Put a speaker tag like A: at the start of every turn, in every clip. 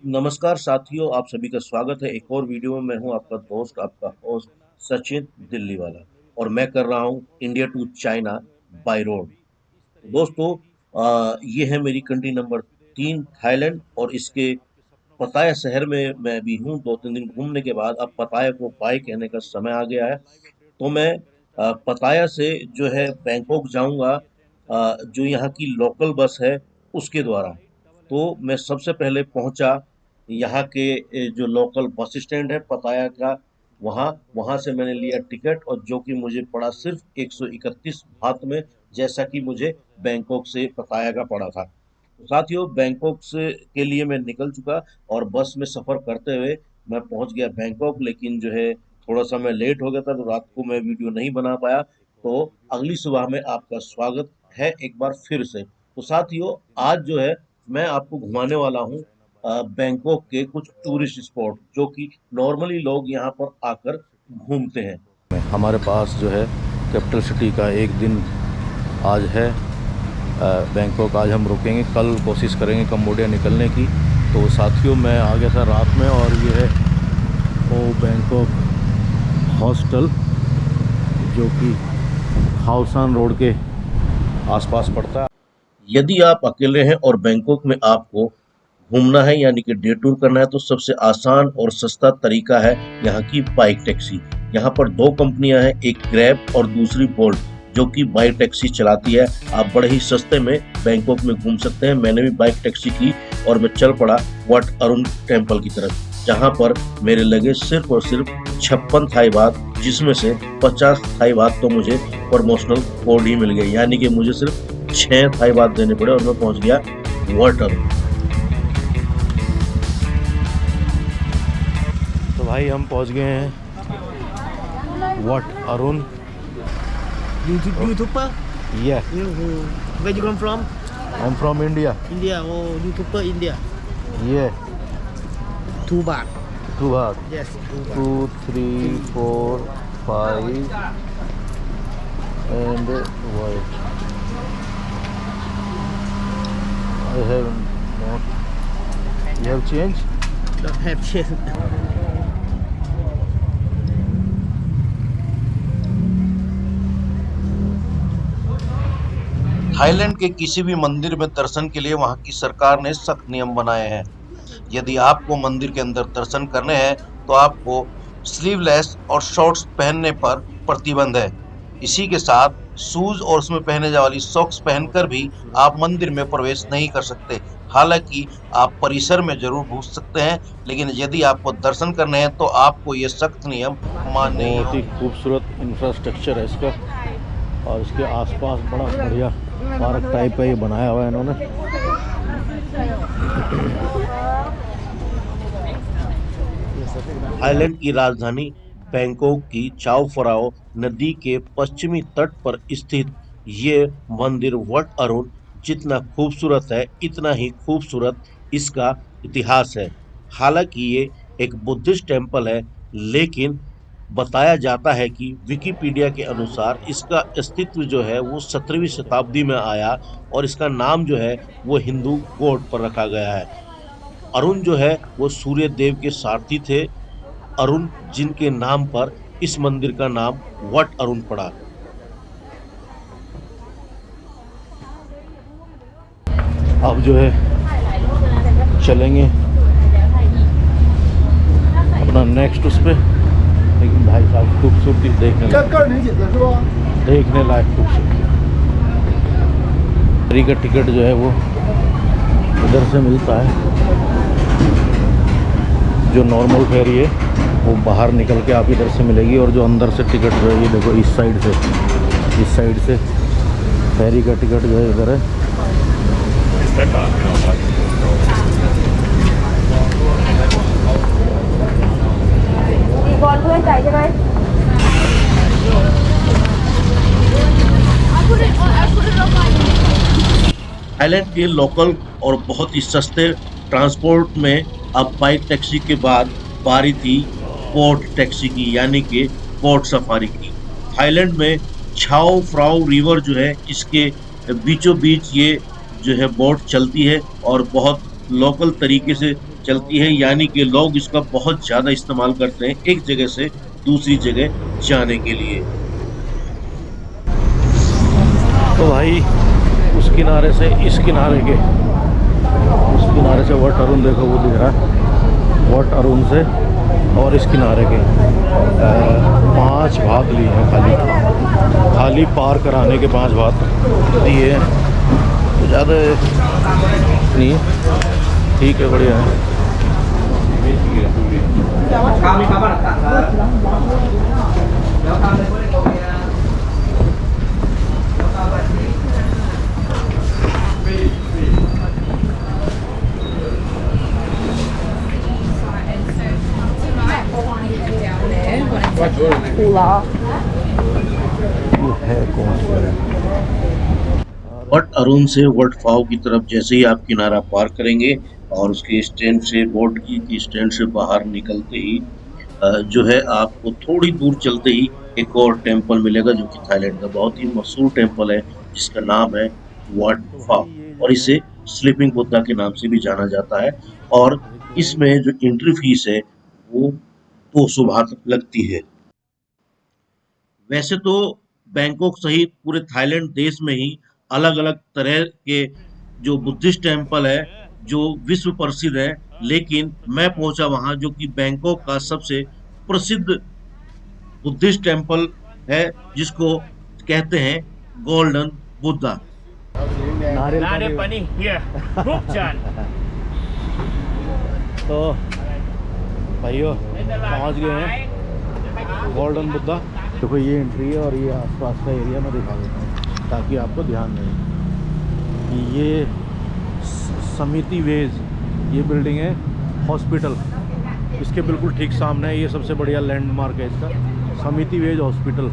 A: नमस्कार साथियों, आप सभी का स्वागत है एक और वीडियो में। मैं हूं आपका दोस्त, आपका होस्ट सचिन दिल्ली वाला, और मैं कर रहा हूं India to China by road. दोस्तों, ये है मेरी कंट्री नंबर 3 थाईलैंड, और इसके पताया शहर में मैं अभी हूँ। 2-3 दिन घूमने के बाद अब पताया को बाय कहने का समय आ गया है। तो मैं पताया से जो है बैंकॉक जाऊंगा, जो यहाँ की लोकल बस है उसके द्वारा। तो मैं सबसे पहले पहुंचा यहाँ के जो लोकल बस स्टैंड है पताया का, वहाँ वहाँ से मैंने लिया टिकट, और जो कि मुझे पड़ा सिर्फ 131 बात में, जैसा कि मुझे बैंकॉक से पताया का पड़ा था। तो साथियों, बैंकॉक से के लिए मैं निकल चुका, और बस में सफ़र करते हुए मैं पहुंच गया बैंकॉक। लेकिन जो है थोड़ा सा मैं लेट हो गया था, तो रात को मैं वीडियो नहीं बना पाया। तो अगली सुबह में आपका स्वागत है एक बार फिर से। तो साथियों, आज जो है मैं आपको घुमाने वाला हूँ बैंकॉक के कुछ टूरिस्ट स्पॉट, जो कि नॉर्मली लोग यहाँ पर आकर घूमते हैं।
B: हमारे पास जो है कैपिटल सिटी का एक दिन आज है। बैंकॉक आज हम रुकेंगे, कल कोशिश करेंगे कम्बोडिया निकलने की। तो साथियों, मैं आ गया था रात में, और ये है वो बैंकॉक हॉस्टल, जो कि हाउसान रोड के आसपास पड़ता है।
A: यदि आप अकेले हैं और बैंकॉक में आपको घूमना है, यानी कि डे टूर करना है, तो सबसे आसान और सस्ता तरीका है यहाँ की बाइक टैक्सी। यहाँ पर दो कंपनियां हैं, एक ग्रैब और दूसरी बोल्ट, जो कि बाइक टैक्सी चलाती है। आप बड़े ही सस्ते में बैंकॉक में घूम सकते हैं। मैंने भी बाइक टैक्सी की और मैं चल पड़ा वट अरुण टेम्पल की तरफ, जहाँ पर मेरे लगे सिर्फ और सिर्फ 56 थाई बात, जिसमें से 50 थाई बात तो मुझे प्रमोशनल कोड ही मिल गई, यानी कि मुझे सिर्फ 6 थाई बात देने पड़े और मैं पहुंच गया वट अरुण।
B: तो भाई हम पहुंच गए हैं what Arun.
C: YouTuber?
B: Yeah,
C: Where you come from?
B: I'm from India.
C: India. Oh, YouTuber India.
B: Yeah,
C: 2 baht.
B: 2 baht.
C: Yes, 2 baht.
B: 2, 3, 4, 5, and white. I have not. You have changed?
C: Don't have change.
A: Thailand के किसी भी मंदिर में दर्शन के लिए वहां की सरकार ने सख्त नियम बनाए हैं। यदि आपको मंदिर के अंदर दर्शन करने हैं, तो आपको स्लीवलेस और शॉर्ट्स पहनने पर प्रतिबंध है। इसी के साथ शूज और उसमें पहने जाने वाली सॉक्स पहनकर भी आप मंदिर में प्रवेश नहीं कर सकते। हालांकि आप परिसर में जरूर घुस सकते हैं, लेकिन यदि आपको दर्शन करने हैं तो आपको ये सख्त नियम मानने ही
B: बहुत ही
A: होंगे।
B: खूबसूरत इंफ्रास्ट्रक्चर है इसका, और इसके आसपास बड़ा बढ़िया पार्क टाइप का ये बनाया हुआ है इन्होंने।
A: थाईलैंड की राजधानी बैंकॉक की चाओ फ्राओ नदी के पश्चिमी तट पर स्थित ये मंदिर वट अरुण जितना खूबसूरत है, इतना ही खूबसूरत इसका इतिहास है। हालांकि ये एक बुद्धिस्ट टेम्पल है, लेकिन बताया जाता है कि विकिपीडिया के अनुसार इसका अस्तित्व जो है वो 17वीं शताब्दी में आया, और इसका नाम जो है वो हिंदू गॉड पर रखा गया है। अरुण जो है वो सूर्य देव के सारथी थे, अरुण जिनके नाम पर इस मंदिर का नाम वट अरुण पड़ा।
B: अब जो है चलेंगे अपना नेक्स्ट उस पे, लेकिन भाई साहब खूबसूरती देखने लायक खूबसूरती। फेरी का टिकट जो है वो इधर से मिलता है। जो नॉर्मल फेरी है वो बाहर निकल के आप इधर से मिलेगी, और जो अंदर से टिकट जो है ये देखो इस साइड से फेरी का टिकट जो है इधर है।
A: थाईलैंड के लोकल और बहुत ही सस्ते ट्रांसपोर्ट में अब बाइक टैक्सी के बाद बारी थी पोर्ट टैक्सी की, यानी कि पोर्ट सफारी की। थाईलैंड में छाओ फ्राओ रिवर जो है, इसके बीचों बीच ये जो है बोट चलती है, और बहुत लोकल तरीके से चलती है, यानी कि लोग इसका बहुत ज्यादा इस्तेमाल करते हैं एक जगह से दूसरी जगह जाने के लिए।
B: तो भाई उस किनारे से इस किनारे के, उस किनारे से वट अरुण देखो वो दिख रहा है, वट अरुण से और इस किनारे के 5 भाग लिए हैं, खाली पार कराने के 5 भाग दिए हैं। तो ज़्यादा नहीं, ठीक है, बढ़िया है। ये है कौन सा?
A: वट अरुण से वट फाव की तरफ जैसे ही आप किनारा पार करेंगे और उसके स्टैंड से, बोट की स्टैंड से बाहर निकलते ही जो है आपको थोड़ी दूर चलते ही एक और टेम्पल मिलेगा, जो कि थाईलैंड का बहुत ही मशहूर टेम्पल है, जिसका नाम है वट
B: तो भाई
A: फाव,
B: ये जो
A: और
B: है,
A: इसे स्लीपिंग बुद्धा के नाम से भी जाना जाता है। और इसमें जो एंट्री फीस है वो 200 बात लगती है। वैसे तो बैंकॉक सहित पूरे थाईलैंड देश में ही अलग अलग तरह के जो बुद्धिस्ट टेम्पल है जो विश्व प्रसिद्ध है, लेकिन मैं पहुंचा वहां जो कि बैंकॉक का सबसे प्रसिद्ध बुद्धिस्ट टेम्पल है, जिसको कहते हैं गोल्डन बुद्धा।
B: नारियल
D: Nade
B: पानी।
D: Pani here. Rupchan.
B: तो भाइयों पहुंच गए हैं गोल्डन बुद्धा। देखो ये एंट्री है और ये आसपास का एरिया मैं दिखा देता हूँ ताकि आपको ध्यान रहे। ये समिति वेज, ये बिल्डिंग है हॉस्पिटल, इसके बिल्कुल ठीक सामने है, ये सबसे बढ़िया लैंडमार्क है इसका, समिति वेज हॉस्पिटल।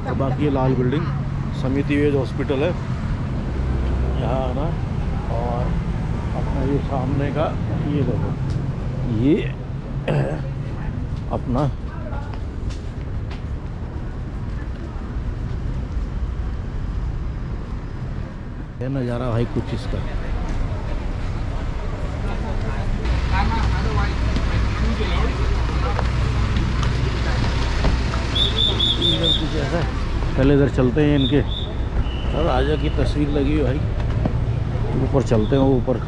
B: और बाकी ये लाल बिल्डिंग समिति वेज हॉस्पिटल है, यहाँ आना। और अपना ये सामने का ये देखो, ये अपना ये नज़ारा भाई कुछ इसका। इधर कुछ ऐसा, पहले इधर चलते हैं इनके राजा की तस्वीर लगी है भाई, ऊपर चलते हैं, ऊपर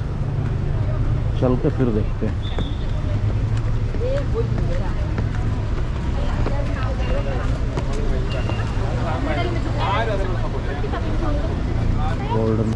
B: चल के फिर देखते हैं। गोल्डन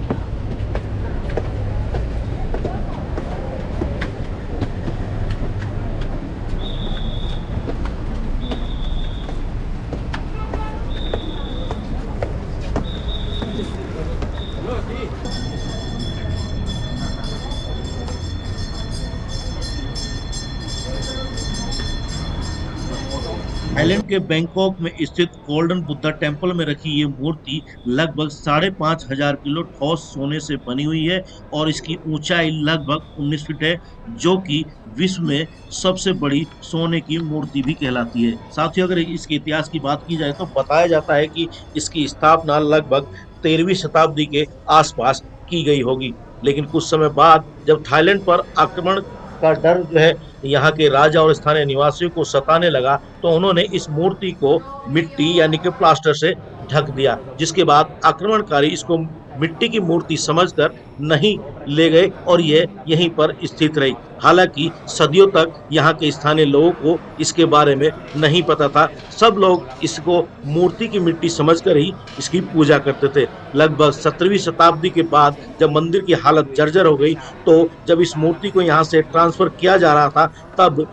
A: थाईलैंड के बैंकॉक में स्थित गोल्डन बुद्धा टेम्पल में रखी ये मूर्ति लगभग 5,500 किलो ठोस सोने से बनी हुई है और इसकी ऊंचाई लगभग 19 फीट है, जो कि विश्व में सबसे बड़ी सोने की मूर्ति भी कहलाती है। साथ ही अगर इसके इतिहास की बात की जाए तो बताया जाता है कि इसकी स्थापना लगभग 13वीं शताब्दी के आसपास की गई होगी, लेकिन कुछ समय बाद जब थाईलैंड पर आक्रमण का डर जो है यहाँ के राजा और स्थानीय निवासियों को सताने लगा, तो उन्होंने इस मूर्ति को मिट्टी यानी कि प्लास्टर से ढक दिया, जिसके बाद आक्रमणकारी इसको मिट्टी की मूर्ति समझकर नहीं ले गए और यह यहीं पर स्थित रही। हालांकि सदियों तक यहाँ के स्थानीय लोगों को इसके बारे में नहीं पता था, सब लोग इसको मूर्ति की मिट्टी समझकर ही इसकी पूजा करते थे। लगभग 17वीं शताब्दी के बाद जब मंदिर की हालत जर्जर हो गई, तो जब इस मूर्ति को यहाँ से ट्रांसफर किया जा रहा था, तब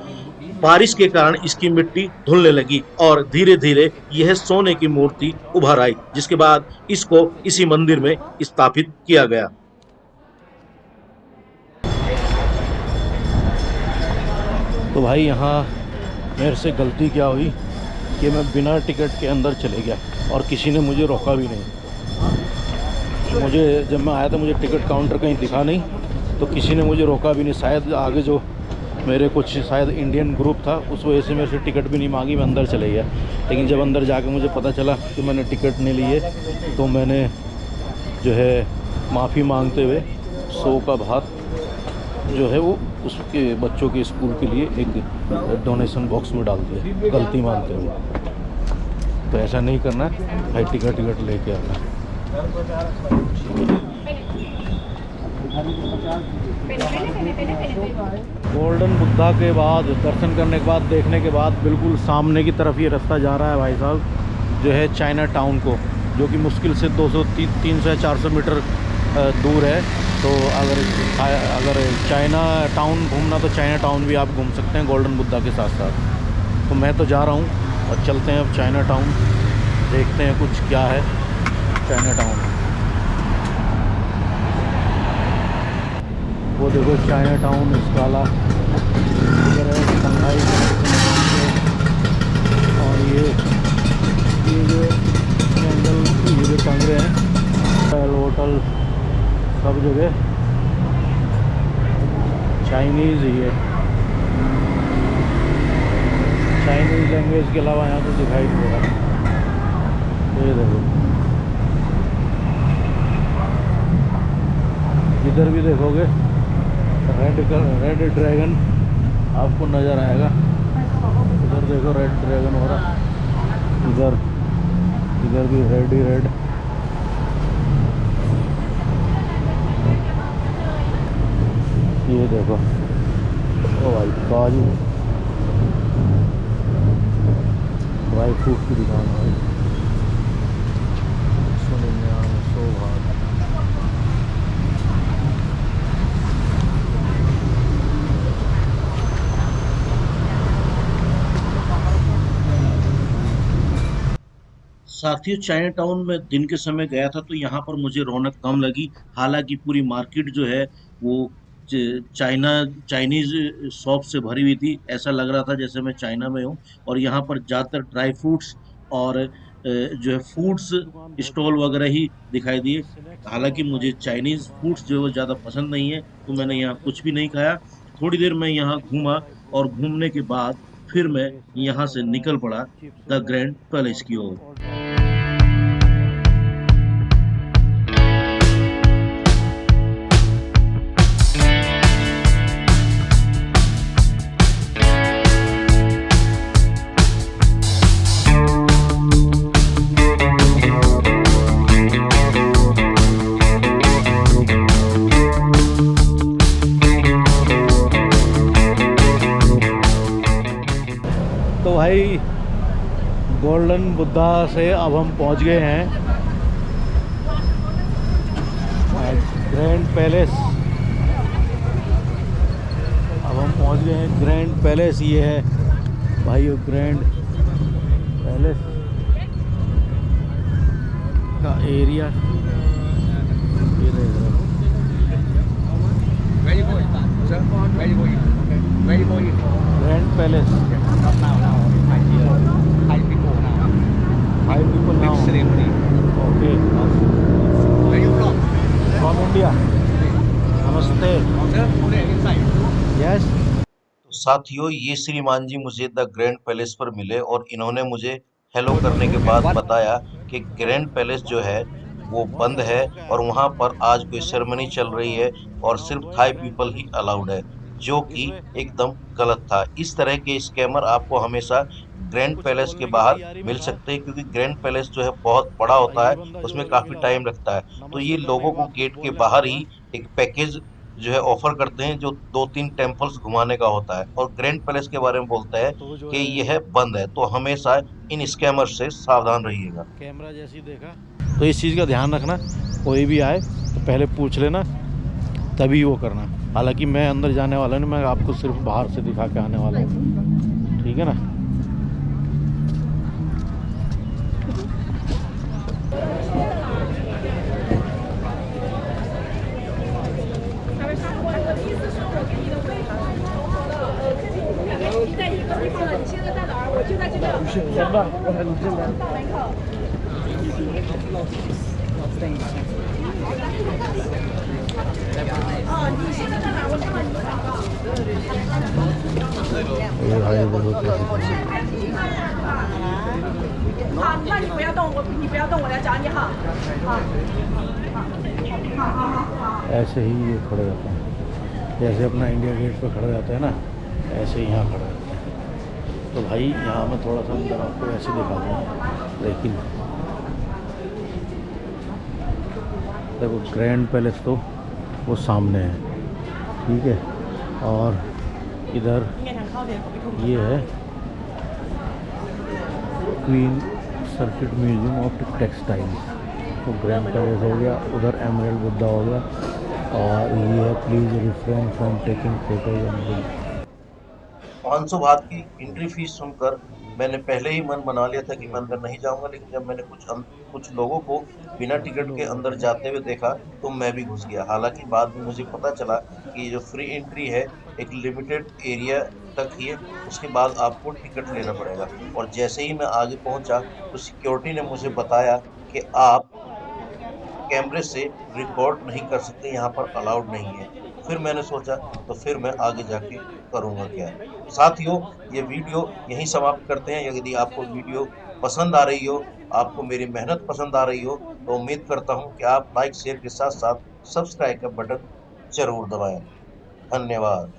A: बारिश के कारण इसकी मिट्टी धुलने लगी और धीरे धीरे यह सोने की मूर्ति उभर आई, जिसके बाद इसको इसी मंदिर में स्थापित किया गया।
B: तो भाई यहाँ मेरे से गलती क्या हुई कि मैं बिना टिकट के अंदर चले गया और किसी ने मुझे रोका भी नहीं। मुझे जब मैं आया था मुझे टिकट काउंटर कहीं दिखा नहीं, तो किसी ने मुझे रोका भी नहीं। शायद आगे जो मेरे कुछ शायद इंडियन ग्रुप था, उस वजह से मेरे से टिकट भी नहीं मांगी, मैं अंदर चले गया। लेकिन जब अंदर जाके मुझे पता चला कि मैंने टिकट नहीं ली है, तो मैंने जो है माफ़ी मांगते हुए 100 का भात जो है वो उसके बच्चों के स्कूल के लिए एक डोनेशन बॉक्स में डाल दिया, गलती मानते हुए। तो ऐसा नहीं करना है भाई, टिकट लेके आना। गोल्डन बुद्धा के बाद दर्शन करने के बाद, देखने के बाद, बिल्कुल सामने की तरफ ये रास्ता जा रहा है भाई साहब, जो है चाइना टाउन को, जो कि मुश्किल से 300 या 400 मीटर दूर है। तो अगर चाइना टाउन घूमना, तो चाइना टाउन भी आप घूम सकते हैं गोल्डन बुद्धा के साथ साथ। तो मैं तो जा रहा हूँ और चलते हैं अब चाइना टाउन, देखते हैं कुछ क्या है चाइना टाउन। वो देखो चाइना टाउन स्काला इधर है, शंघाई, और ये जो जंगल, ये जो कमरे हैं, होटल, सब जगह चाइनीज़ ही है। चाइनीज़ लैंग्वेज के अलावा यहाँ तो दिखाई नहीं दे रहा। ये देखो, इधर भी देखोगे रेड ड्रैगन आपको नज़र आएगा। इधर देखो रेड ड्रैगन हो रहा, इधर भी रेड ही रेड। ये देखो, ओ भाई काजू, ड्राई फ्रूट की दुकान है भाई।
A: साथियों, चाइना टाउन में दिन के समय गया था तो यहाँ पर मुझे रौनक कम लगी। हालांकि पूरी मार्केट जो है वो चाइनीज शॉप से भरी हुई थी। ऐसा लग रहा था जैसे मैं चाइना में हूँ। और यहाँ पर ज्यादातर ड्राई फ्रूट्स और जो है फूड्स स्टॉल वगैरह ही दिखाई दिए। हालांकि मुझे चाइनीज फूड्स जो है वो ज्यादा पसंद नहीं है, तो मैंने यहाँ कुछ भी नहीं खाया। थोड़ी देर मैं यहाँ घूमा और घूमने के बाद फिर मैं यहाँ से निकल पड़ा द ग्रैंड पैलेस की ओर।
B: तो भाई गोल्डन बुद्धा से अब हम पहुंच गए हैं ग्रैंड पैलेस। अब हम पहुंच गए हैं ग्रैंड पैलेस। ये है भाई वो ग्रैंड पैलेस का एरिया। ये देख रहे हो, grand palace. Five people now. Okay. From India. नमस्ते। Yes.
A: तो साथियों, ये श्रीमान जी मुझे द ग्रैंड पैलेस पर मिले और इन्होंने मुझे हेलो करने के बाद बताया कि ग्रैंड पैलेस जो है वो बंद है और वहां पर आज कोई सेरेमनी चल रही है और सिर्फ थाई पीपल ही अलाउड है, जो कि एकदम गलत था। इस तरह के स्कैमर आपको हमेशा ग्रैंड पैलेस के बाहर मिल सकते हैं, क्योंकि ग्रैंड पैलेस जो है बहुत बड़ा होता है, उसमें काफी टाइम लगता है। तो ये लोगों को गेट के बाहर ही एक पैकेज जो है ऑफर करते हैं, जो 2-3 टेम्पल्स घुमाने का होता है और ग्रैंड पैलेस के बारे में बोलते हैं कि यह बंद है। तो हमेशा इन स्कैमर से सावधान रहिएगा।
B: कैमरा जैसी देखा तो इस चीज़ का ध्यान रखना, कोई भी आए तो पहले पूछ लेना तभी वो करना। हालांकि मैं अंदर जाने वाला नहीं, मैं आपको सिर्फ बाहर से दिखा के आने वाला हूँ, ठीक है ना। ये भाई देखो कैसे
E: 好，那你不要动，你不要动，我来找你好。好，好，好，好，好。
B: ऐसे ही ये खड़े रहते हैं। जैसे अपना इंडिया गेट पर खड़ा जाता है ना, ऐसे ही यहाँ खड़ा रहता है। तो भाई यहाँ मैं थोड़ा सा अंदर आपको ऐसे दिखा दूँ, लेकिन देखो ग्रैंड पैलेस तो वो सामने है, ठीक है। और इधर ये है queen circuit museum of textiles, तो ग्रैंड पैलेस हो गया, उधर एमरल्ड बुद्धा हो गया, और ये है please refrain from taking photos and video.
A: 500 बात की एंट्री फीस सुनकर मैंने पहले ही मन बना लिया था कि मैं अंदर नहीं जाऊंगा, लेकिन जब मैंने कुछ लोगों को बिना टिकट के अंदर जाते हुए देखा तो मैं भी घुस गया। हालांकि बाद में मुझे पता चला कि ये जो फ्री एंट्री है एक लिमिटेड एरिया तक ही है, उसके बाद आपको टिकट लेना पड़ेगा। और जैसे ही मैं आगे पहुंचा तो सिक्योरिटी ने मुझे बताया कि आप कैमरे से रिकॉर्ड नहीं कर सकते, यहाँ पर अलाउड नहीं है। फिर मैंने सोचा तो फिर मैं आगे जाके करूँगा क्या। साथियों, ये वीडियो यहीं समाप्त करते हैं। यदि आपको वीडियो पसंद आ रही हो, आपको मेरी मेहनत पसंद आ रही हो, तो उम्मीद करता हूँ कि आप लाइक शेयर के साथ साथ सब्सक्राइब का बटन जरूर दबाएं। धन्यवाद।